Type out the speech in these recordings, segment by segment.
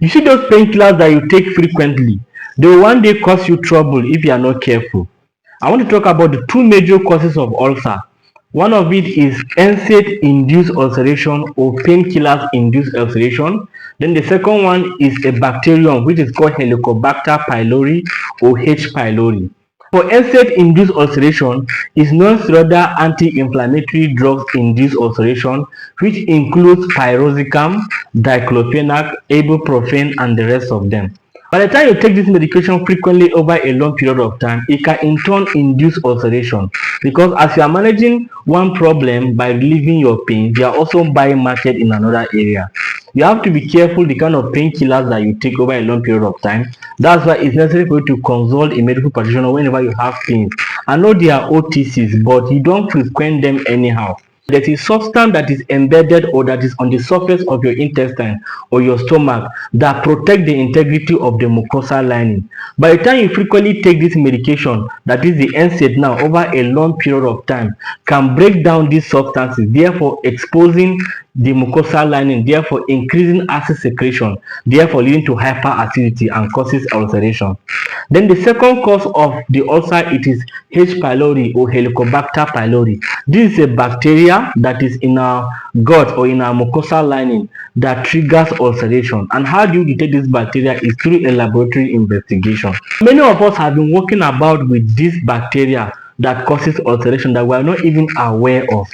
You see those painkillers that you take frequently, they will one day cause you trouble if you are not careful. I want to talk about the two major causes of ulcer. One of it is NSAID-induced ulceration or painkillers-induced ulceration. Then the second one is a bacterium which is called Helicobacter pylori or H. pylori. For NSAID-induced ulceration is non-steroidal anti-inflammatory drugs-induced ulceration, which includes piroxicam, diclofenac, ibuprofen, and the rest of them. By the time you take this medication frequently over a long period of time, it can in turn induce ulceration, because as you are managing one problem by relieving your pain, you are also buying market in another area. You have to be careful the kind of painkillers that you take over a long period of time. That's why it's necessary for you to consult a medical practitioner whenever you have pains. I know they are OTCs, but you don't frequent them anyhow. There is a substance that is embedded or that is on the surface of your intestine or your stomach that protect the integrity of the mucosal lining. By the time you frequently take this medication, that is the NSAID now, over a long period of time, can break down these substances, therefore exposing the mucosal lining, therefore increasing acid secretion, therefore leading to hyperacidity and causes ulceration. Then the second cause of the ulcer, it is H. pylori or Helicobacter pylori. This is a bacteria that is in our gut or in our mucosal lining that triggers ulceration. And how do you detect this bacteria is through a laboratory investigation. Many of us have been walking about with this bacteria that causes ulceration that we are not even aware of.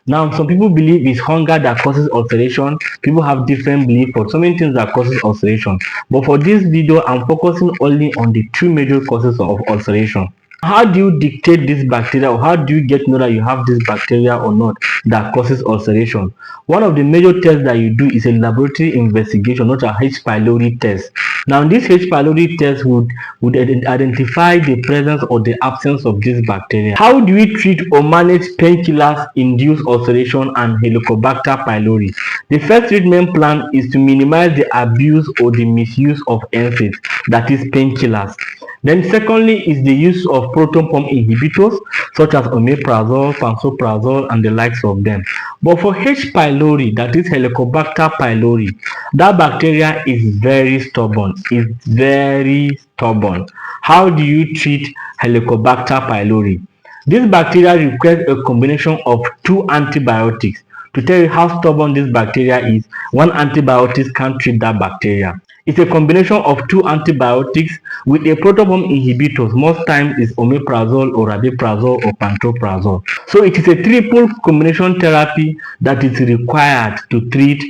Now, some people believe it's hunger that causes ulceration. People have different beliefs for so many things that causes ulceration. But for this video, I'm focusing only on the two major causes of ulceration. How do you dictate this bacteria, or how do you get to know that you have this bacteria or not that causes ulceration? One of the major tests that you do is a laboratory investigation, not a H. pylori test. Now, this H. pylori test would identify the presence or the absence of this bacteria. How do we treat or manage painkillers induced ulceration and Helicobacter pylori? The first treatment plan is to minimize the abuse or the misuse of NSAIDs, that is painkillers. Then secondly is the use of proton pump inhibitors such as omeprazole, pantoprazole, and the likes of them. But for H. pylori, that is Helicobacter pylori, that bacteria is very stubborn. It's very stubborn. How do you treat Helicobacter pylori? This bacteria requires a combination of two antibiotics. To tell you how stubborn this bacteria is, one antibiotic can't treat that bacteria. It's a combination of two antibiotics with a proton pump inhibitor. Most times is omeprazole or rabeprazole or pantoprazole. So it is a triple combination therapy that is required to treat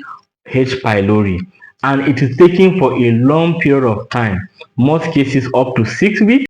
H. pylori, and it is taken for a long period of time, most cases up to 6 weeks.